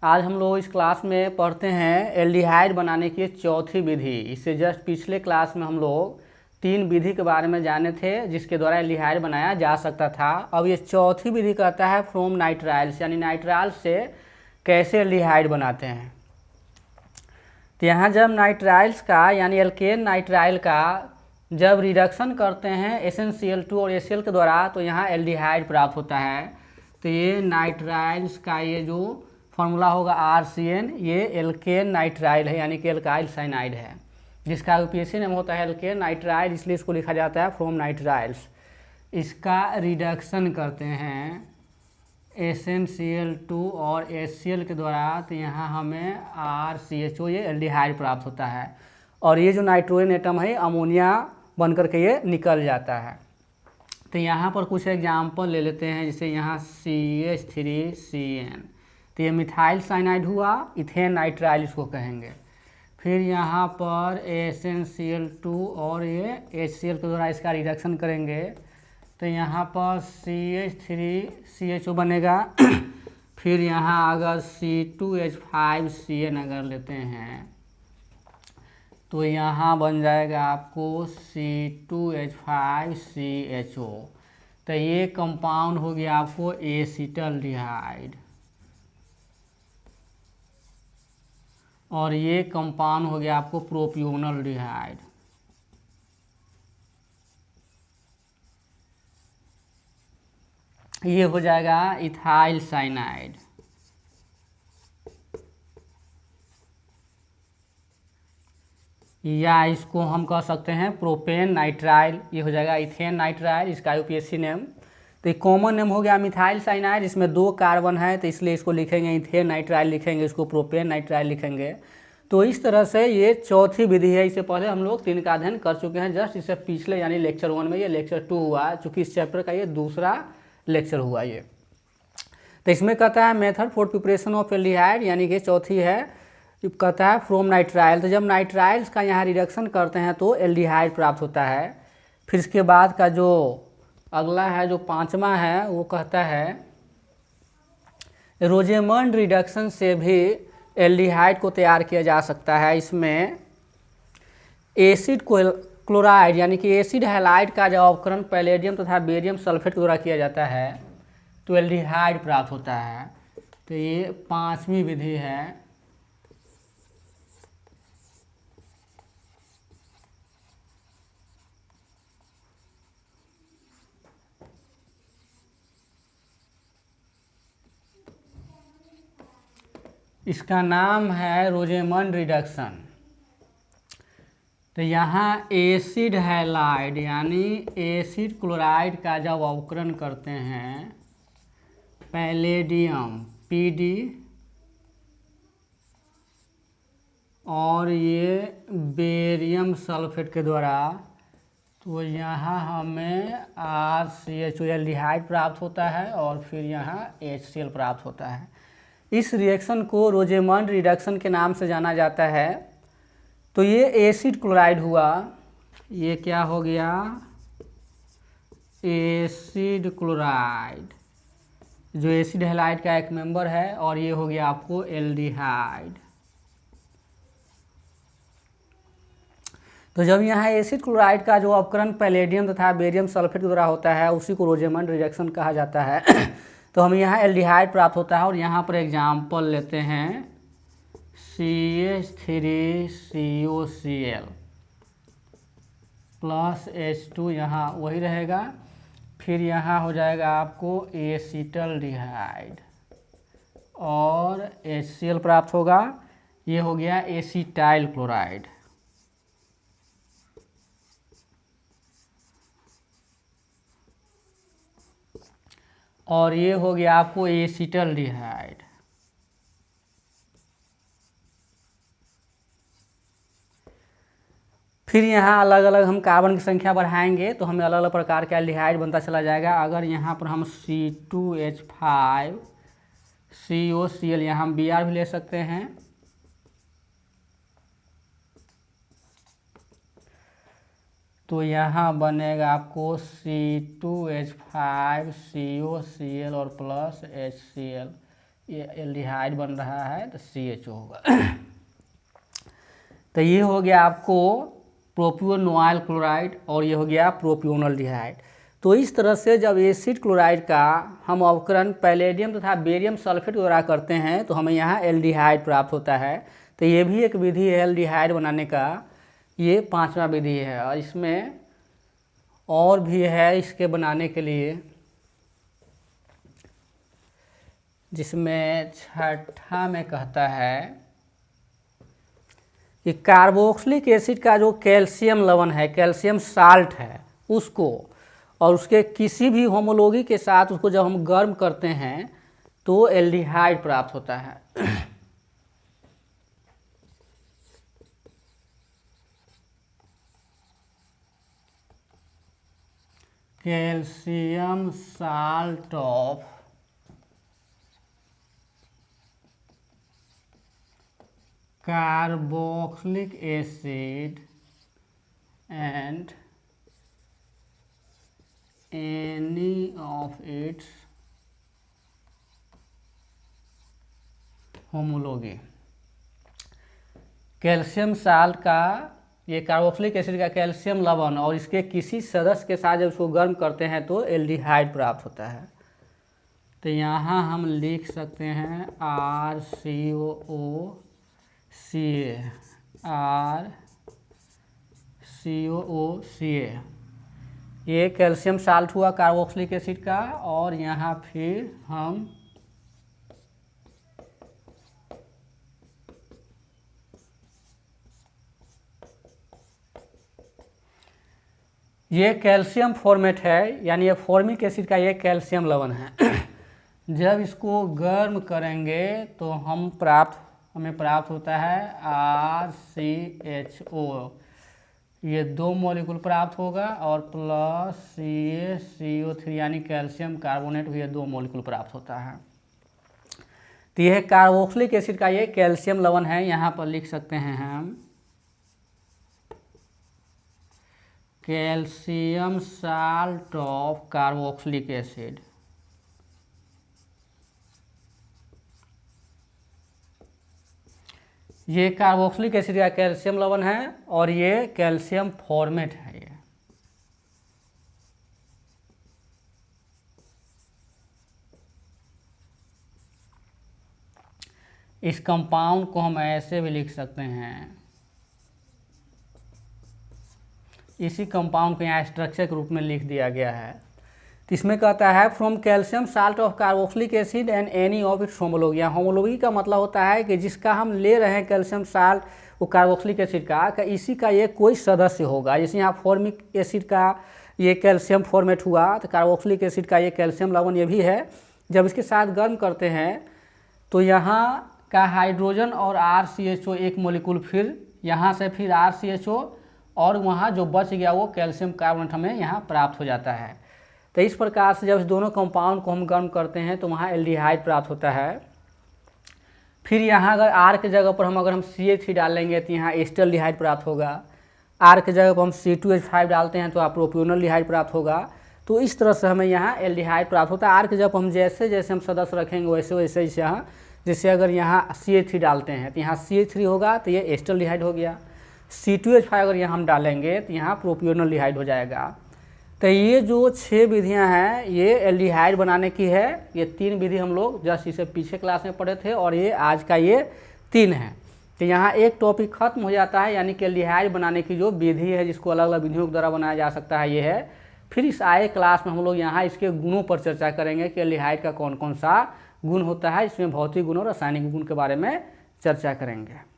आज हम लोग इस क्लास में पढ़ते हैं एल्डिहाइड बनाने की चौथी विधि। इससे जस्ट पिछले क्लास में हम लोग 3 विधि के बारे में जाने थे जिसके द्वारा एल्डिहाइड बनाया जा सकता था। अब ये चौथी विधि कहता है फ्रॉम नाइट्राइल्स, यानी नाइट्राइल से कैसे एल्डिहाइड बनाते हैं। तो यहाँ जब नाइट्राइल्स का यानी एल्केन नाइट्राइल का जब रिडक्शन करते हैं SnCl2 और HCl के द्वारा तो यहाँ एल्डिहाइड प्राप्त होता है। तो ये नाइट्राइल्स का ये जो फॉर्मूला होगा RCN, ये एल्केन नाइट्राइल है यानी कि एल्काइल साइनाइड है, जिसका यूपीएससी नेम होता है एल्केन नाइट्राइल, इसलिए इसको लिखा जाता है फ्रॉम नाइट्राइल्स। इसका रिडक्शन करते हैं SnCl2 और HCl के द्वारा तो यहाँ हमें RCHO ये एल्डिहाइड प्राप्त होता है। और ये जो नाइट्रोजन एटम है अमोनिया बन करके ये निकल जाता है। तो यहाँ पर कुछ एग्जाम्पल ले लेते हैं, जैसे यहाँ CH3CN, तो ये मिथाइल साइनाइड हुआ, इथेन नाइट्राइल इसको कहेंगे। फिर यहाँ पर SnCl2 और ये HCl के द्वारा इसका रिडक्शन करेंगे तो यहाँ पर CH3CHO बनेगा। फिर यहाँ अगर C2H5CN अगर लेते हैं तो यहाँ बन जाएगा आपको C2H5CHO। तो ये कंपाउंड हो गया आपको एसिटल्डिहाइड, और ये कंपाउंड हो गया आपको प्रोपियोनल्डिहाइड। ये हो जाएगा इथाइल साइनाइड। या इसको हम कह सकते हैं प्रोपेन नाइट्राइल, ये हो जाएगा इथेन नाइट्राइल, इसका यूपीएससी नेम। तो एक कॉमन नेम हो गया मिथाइल साइनाइड, इसमें 2 कार्बन है तो इसलिए इसको लिखेंगे इथेन नाइट्राइल लिखेंगे, इसको प्रोपेन नाइट्राइल लिखेंगे। तो इस तरह से ये चौथी विधि है। इससे पहले हम लोग 3 का अध्ययन कर चुके हैं जस्ट इससे पिछले यानी लेक्चर 1 में, ये लेक्चर 2 हुआ, चूँकि इस चैप्टर का ये दूसरा लेक्चर हुआ ये। तो इसमें कहता है method for preparation of aldehyde, यानी कि चौथी है, कहता है फ्रॉम नाइट्राइल। तो जब नाइट्राइल्स का यहाँ रिडक्शन करते हैं तो एल्डिहाइड प्राप्त होता है। फिर इसके बाद का जो अगला है जो 5वां है वो कहता है रोजेमंड रिडक्शन से भी एल्डिहाइड को तैयार किया जा सकता है। इसमें एसिड क्लोराइड यानी कि एसिड हैलाइड का जब अवकरण पैलेडियम तथा बेरियम सल्फेट के द्वारा किया जाता है तो एल्डिहाइड प्राप्त होता है। तो ये 5वीं विधि है। इसका नाम है रोजेमंड रिडक्शन। तो यहाँ एसिड हैलाइड यानी एसिड क्लोराइड का जब अवकरण करते हैं पैलेडियम Pd और ये बेरियम सल्फेट के द्वारा तो यहाँ हमें RCHO एल्डिहाइड प्राप्त होता है और फिर यहाँ HCl प्राप्त होता है। इस रिएक्शन को रोजेमंड रिडक्शन के नाम से जाना जाता है। तो ये एसिड क्लोराइड हुआ, ये क्या हो गया एसिड क्लोराइड जो एसिड हैलाइड का एक मेंबर है, और ये हो गया आपको एल्डिहाइड। तो जब यहाँ एसिड क्लोराइड का जो अवकरण पैलेडियम तथा बेरियम सल्फेट के द्वारा होता है उसी को रोजेमंड रिडक्शन कहा जाता है। तो हमें यहाँ एल्डिहाइड प्राप्त होता है। और यहाँ पर एग्जाम्पल लेते हैं CH3COCl प्लस H2, यहाँ वही रहेगा। फिर यहाँ हो जाएगा आपको एसिटल्डिहाइड और HCl प्राप्त होगा, ये हो गया एसिटाइल क्लोराइड। और ये हो गया आपको एसिटल्डिहाइड। फिर यहाँ अलग अलग हम कार्बन की संख्या बढ़ाएंगे तो हमें अलग अलग प्रकार का एल्डिहाइड बनता चला जाएगा। अगर यहाँ पर हम C2H5COCl यहाँ हम Br भी ले सकते हैं। तो यहाँ बनेगा आपको C2H5COCl और प्लस HCl। ये एल्डिहाइड बन रहा है तो CHO होगा। तो ये हो गया आपको प्रोपियोनोइल क्लोराइड और ये हो गया प्रोपियोनोल्डिहाइड। तो इस तरह से जब एसिड क्लोराइड का हम अवकरण पैलेडियम तथा बेरियम सल्फेट द्वारा करते हैं तो हमें यहाँ एल्डिहाइड प्राप्त होता है। तो ये भी एक विधि है एल्डिहाइड बनाने का, ये 5वां विधि है। और इसमें और भी है इसके बनाने के लिए, जिसमें 6ठा में कहता है कि कार्बोक्सिलिक एसिड का जो कैल्शियम लवण है, कैल्शियम साल्ट है, उसको और उसके किसी भी होमोलॉगी के साथ उसको जब हम गर्म करते हैं तो एल्डिहाइड प्राप्त होता है। Calcium salt of carboxylic acid and any of its homology। Calcium salt का ये कार्बोक्सिलिक एसिड का कैल्शियम लवण और इसके किसी सदस्य के साथ जब उसको गर्म करते हैं तो एल्डिहाइड प्राप्त होता है। तो यहाँ हम लिख सकते हैं RCOOCA, RCOOCA, ये कैल्शियम साल्ट हुआ कार्बोक्सिलिक एसिड का। और यहाँ फिर हम ये कैल्शियम फॉर्मेट है, यानी ये फॉर्मिक एसिड का ये कैल्शियम लवण है। जब इसको गर्म करेंगे तो हमें प्राप्त होता है RCHO, ये 2 मॉलिक्यूल प्राप्त होगा और प्लस CaCO3 यानी कैल्शियम कार्बोनेट भी 2 मॉलिक्यूल प्राप्त होता है। तो यह कार्बोक्सिलिक एसिड का ये कैल्शियम लवण है, यहाँ पर लिख सकते हैं हम calcium salt of carboxylic acid. ये कार्बोक्सिलिक एसिड का कैल्शियम लवण है और ये कैल्शियम फॉर्मेट है। ये इस कंपाउंड को हम ऐसे भी लिख सकते हैं, इसी कंपाउंड को यहाँ स्ट्रक्चर के रूप में लिख दिया गया है। तो इसमें कहता है from calcium salt of carboxylic acid and any of its homology. Homology का मतलब होता है कि जिसका हम ले रहे हैं कैल्शियम साल्ट वो कार्बोक्सिलिक एसिड का इसी का ये कोई सदस्य होगा। जैसे यहाँ फॉर्मिक एसिड का ये कैल्शियम फॉर्मेट हुआ तो कार्बोक्सिलिक एसिड का ये कैल्शियम लवण ये भी है। जब इसके साथ गर्म करते हैं तो यहाँ का हाइड्रोजन और RCHO एक मॉलिक्यूल, फिर यहाँ से फिर RCHO और वहाँ जो बच गया वो कैल्शियम कार्बोनेट हमें यहाँ प्राप्त हो जाता है। तो इस प्रकार से जब इस दोनों कंपाउंड को हम गर्म करते हैं तो वहाँ एल्डिहाइड प्राप्त होता है। फिर यहाँ अगर R के जगह पर हम CH3 डालेंगे तो यहाँ एस्टल्डिहाइड प्राप्त होगा। R के जगह पर हम C2H5 डालते हैं तो आप प्रोपियोनोल्डिहाइड प्राप्त होगा। तो इस तरह से हमें यहाँ एल्डिहाइड प्राप्त होता है। R के जगह पर हम जैसे जैसे हम सदस्य रखेंगे वैसे वैसे यहाँ, जैसे अगर यहाँ CH3 डालते हैं तो यहाँ CH3 होगा तो ये एस्टल्डिहाइड हो गया। C2H5 अगर यहाँ हम डालेंगे तो यहाँ प्रोपियोनोल्डिहाइड हो जाएगा। तो ये जो 6 विधियाँ हैं ये एल्डिहाइड बनाने की है। ये 3 विधि हम लोग जस्ट इसे पीछे क्लास में पढ़े थे और ये आज का ये 3 है। तो यहाँ एक टॉपिक खत्म हो जाता है, यानी कि एल्डिहाइड बनाने की जो विधि है जिसको अलग अलग विधियों के द्वारा बनाया जा सकता है ये है। फिर इस आए क्लास में हम लोग यहाँ इसके गुणों पर चर्चा करेंगे कि एल्डिहाइड का कौन कौन सा गुण होता है। इसमें भौतिक गुण और रासायनिक गुण के बारे में चर्चा करेंगे।